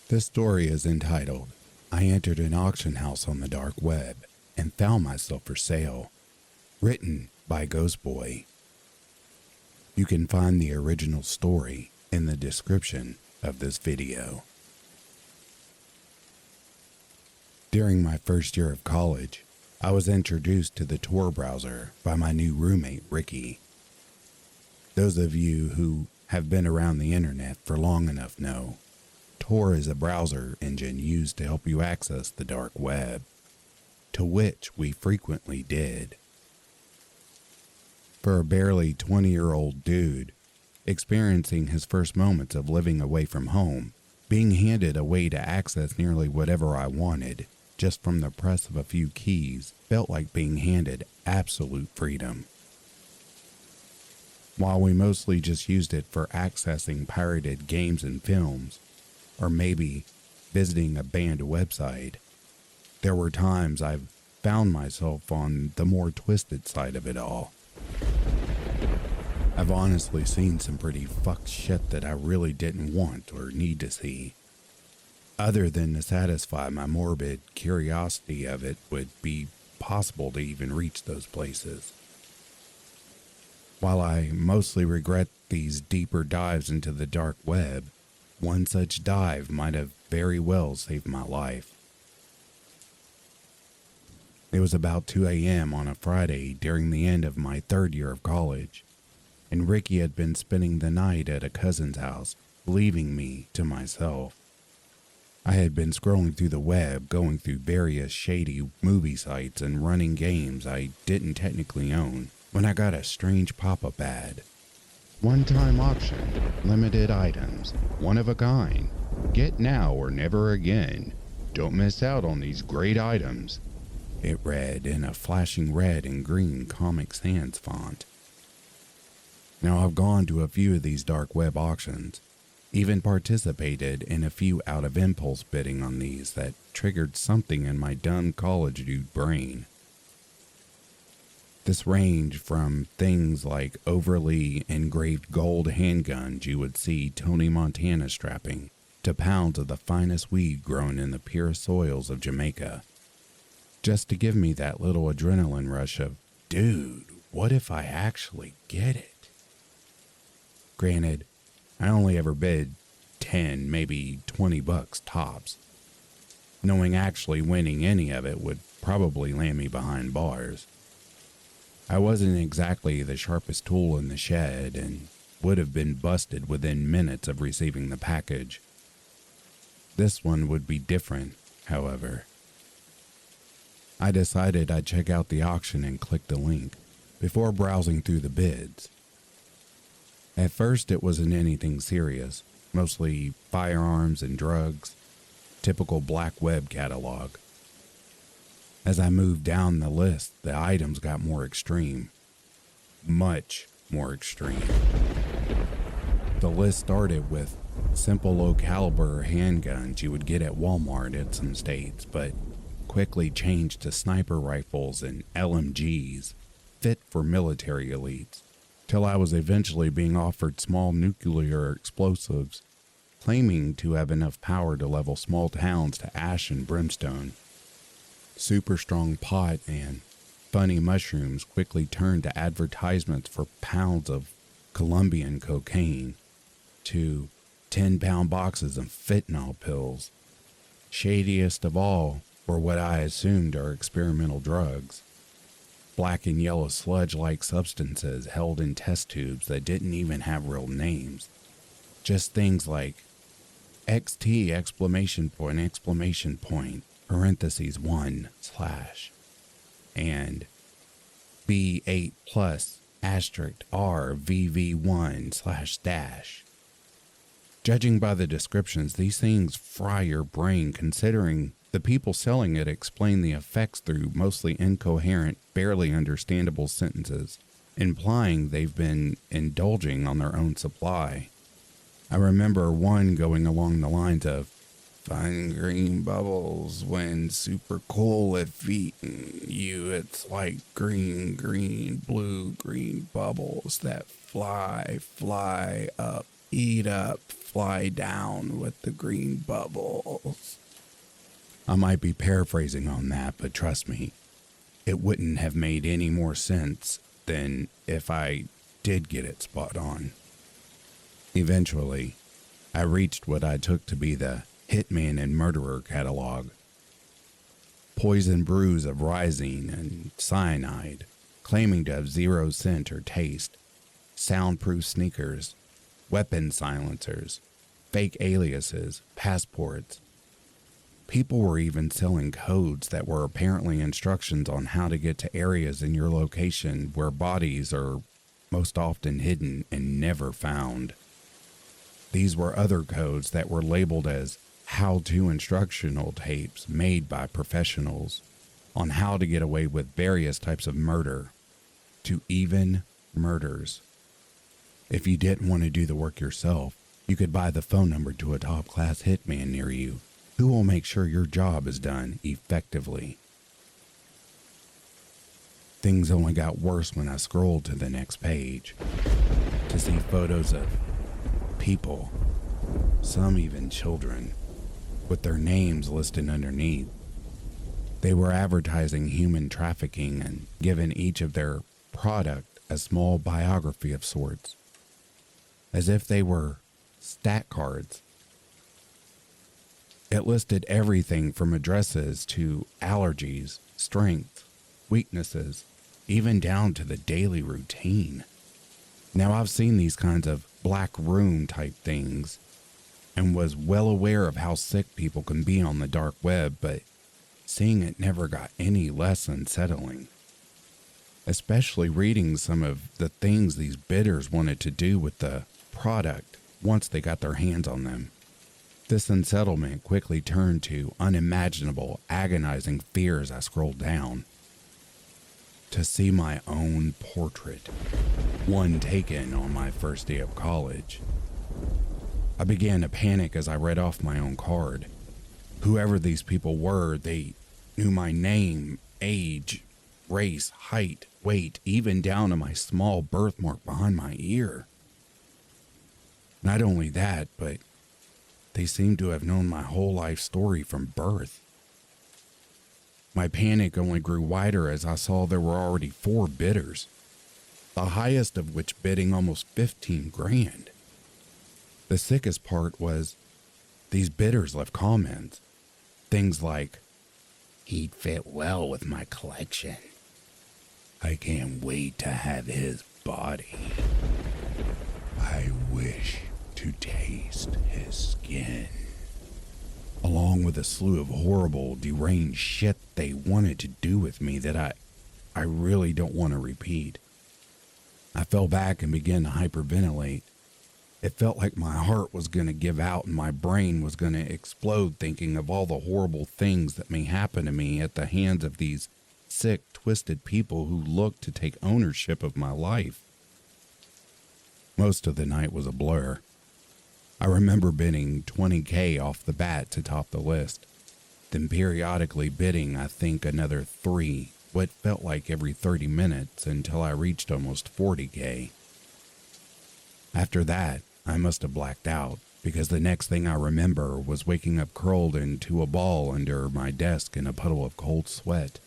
This story is entitled, I Entered an Auction House on the Dark Web and Found Myself for Sale, written by Ghost Boy. You can find the original story in the description of this video. During my first year of college, I was introduced to the Tor browser by my new roommate, Ricky. Those of you who have been around the internet for long enough know, Tor is a browser engine used to help you access the dark web, to which we frequently did. For a barely 20-year-old dude, experiencing his first moments of living away from home, being handed a way to access nearly whatever I wanted, just from the press of a few keys, felt like being handed absolute freedom. While we mostly just used it for accessing pirated games and films, or maybe visiting a banned website, there were times I've found myself on the more twisted side of it all. I've honestly seen some pretty fucked shit that I really didn't want or need to see, other than to satisfy my morbid curiosity of it would be possible to even reach those places. While I mostly regret these deeper dives into the dark web, one such dive might have very well saved my life. It was about 2 a.m. on a Friday during the end of my third year of college, and Ricky had been spending the night at a cousin's house, leaving me to myself. I had been scrolling through the web, going through various shady movie sites and running games I didn't technically own, when I got a strange pop-up ad. One-time auction, limited items, one of a kind. Get now or never again. Don't miss out on these great items. It read in a flashing red and green Comic Sans font. Now I've gone to a few of these dark web auctions, even participated in a few out of impulse bidding on these that triggered something in my dumb college dude brain. This ranged from things like overly engraved gold handguns you would see Tony Montana strapping, to pounds of the finest weed grown in the pure soils of Jamaica. Just to give me that little adrenaline rush of, dude, what if I actually get it? Granted, I only ever bid 10, maybe $20 tops. Knowing actually winning any of it would probably land me behind bars. I wasn't exactly the sharpest tool in the shed and would have been busted within minutes of receiving the package. This one would be different, however. I decided I'd check out the auction and click the link before browsing through the bids. At first it wasn't anything serious, mostly firearms and drugs, typical black web catalog. As I moved down the list, the items got more extreme. Much more extreme. The list started with simple low-caliber handguns you would get at Walmart in some states, but quickly changed to sniper rifles and LMGs, fit for military elites, till I was eventually being offered small nuclear explosives, claiming to have enough power to level small towns to ash and brimstone. Super strong pot and funny mushrooms quickly turned to advertisements for pounds of Colombian cocaine, to 10-pound boxes of fentanyl pills. Shadiest of all were what I assumed are experimental drugs. Black and yellow sludge-like substances held in test tubes that didn't even have real names. Just things like XT exclamation point, parentheses 1/ and B8 plus asterisk RVV1/dash. Judging by the descriptions, these things fry your brain, considering the people selling it explain the effects through mostly incoherent, barely understandable sentences, implying they've been indulging on their own supply. I remember one going along the lines of, fun green bubbles when super cool if eaten you. It's like green, blue, green bubbles that fly up, eat up, Fly down with the green bubbles. I might be paraphrasing on that, but trust me, it wouldn't have made any more sense than if I did get it spot on. Eventually, I reached what I took to be the hitman and murderer catalog. Poison brews of ricin and cyanide, claiming to have zero scent or taste, soundproof sneakers, weapon silencers, fake aliases, passports. People were even selling codes that were apparently instructions on how to get to areas in your location where bodies are most often hidden and never found. These were other codes that were labeled as how-to instructional tapes made by professionals on how to get away with various types of murder, to even murders. If you didn't want to do the work yourself, you could buy the phone number to a top-class hitman near you who will make sure your job is done effectively. Things only got worse when I scrolled to the next page to see photos of people, some even children, with their names listed underneath. They were advertising human trafficking and giving each of their product a small biography of sorts, as if they were stat cards. It listed everything from addresses to allergies, strengths, weaknesses, even down to the daily routine. Now, I've seen these kinds of black room type things and was well aware of how sick people can be on the dark web, but seeing it never got any less unsettling. Especially reading some of the things these bidders wanted to do with the product once they got their hands on them. This unsettlement quickly turned to unimaginable, agonizing fear as I scrolled down. To see my own portrait, one taken on my first day of college. I began to panic as I read off my own card. Whoever these people were, they knew my name, age, race, height, weight, even down to my small birthmark behind my ear. Not only that, but they seemed to have known my whole life story from birth. My panic only grew wider as I saw there were already 4 bidders, the highest of which bidding almost 15 grand. The sickest part was these bidders left comments, things like, "He'd fit well with my collection. I can't wait to have his body. I wish to taste his skin," along with a slew of horrible, deranged shit they wanted to do with me that I really don't want to repeat. I fell back and began to hyperventilate. It felt like my heart was going to give out and my brain was going to explode thinking of all the horrible things that may happen to me at the hands of these sick, twisted people who looked to take ownership of my life. Most of the night was a blur. I remember bidding $20K off the bat to top the list, then periodically bidding, I think, another 3, what felt like every 30 minutes until I reached almost $40K. After that, I must have blacked out, because the next thing I remember was waking up curled into a ball under my desk in a puddle of cold sweat.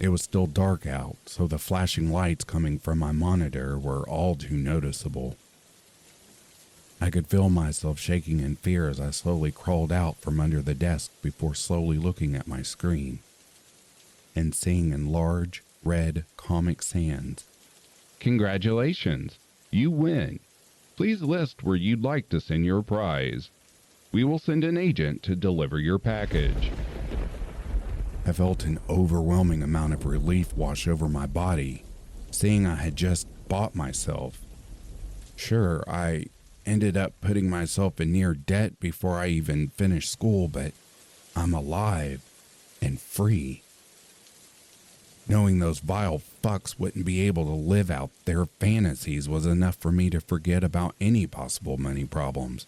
It was still dark out, so the flashing lights coming from my monitor were all too noticeable. I could feel myself shaking in fear as I slowly crawled out from under the desk before slowly looking at my screen and seeing in large, red Comic Sans, "Congratulations, you win. Please list where you'd like to send your prize. We will send an agent to deliver your package." I felt an overwhelming amount of relief wash over my body, seeing I had just bought myself. Sure, I ended up putting myself in near debt before I even finished school, but I'm alive and free. Knowing those vile fucks wouldn't be able to live out their fantasies was enough for me to forget about any possible money problems.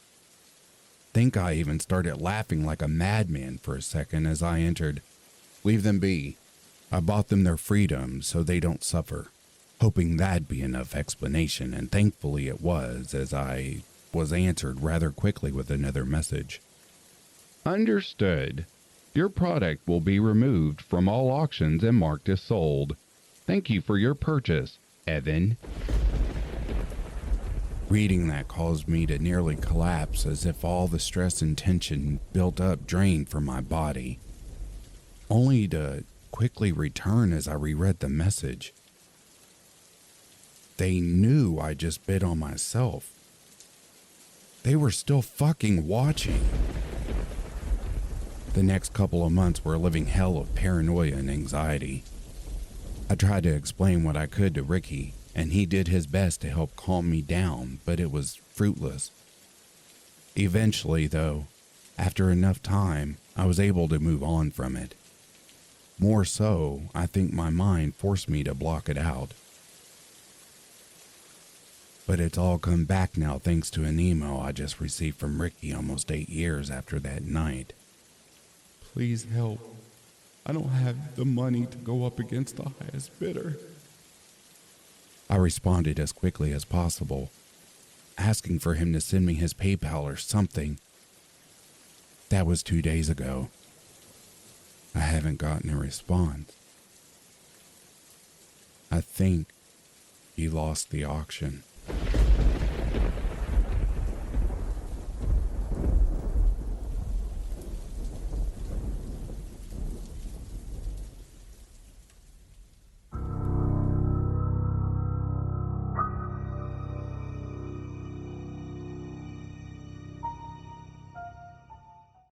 Think I even started laughing like a madman for a second as I entered, "Leave them be. I bought them their freedom so they don't suffer," hoping that'd be enough explanation, and thankfully it was, as I was answered rather quickly with another message. Understood. Your product will be removed from all auctions and marked as sold. Thank you for your purchase, Evan. Reading that caused me to nearly collapse, as if all the stress and tension built up drained from my body, only to quickly return as I reread the message. They knew I just bid on myself. They were still fucking watching. The next couple of months were a living hell of paranoia and anxiety. I tried to explain what I could to Ricky, and he did his best to help calm me down, but it was fruitless. Eventually, though, after enough time, I was able to move on from it. More so, I think my mind forced me to block it out. But it's all come back now thanks to an email I just received from Ricky almost 8 years after that night. Please help. I don't have the money to go up against the highest bidder. I responded as quickly as possible, asking for him to send me his PayPal or something. That was 2 days ago. I haven't gotten a response. I think he lost the auction.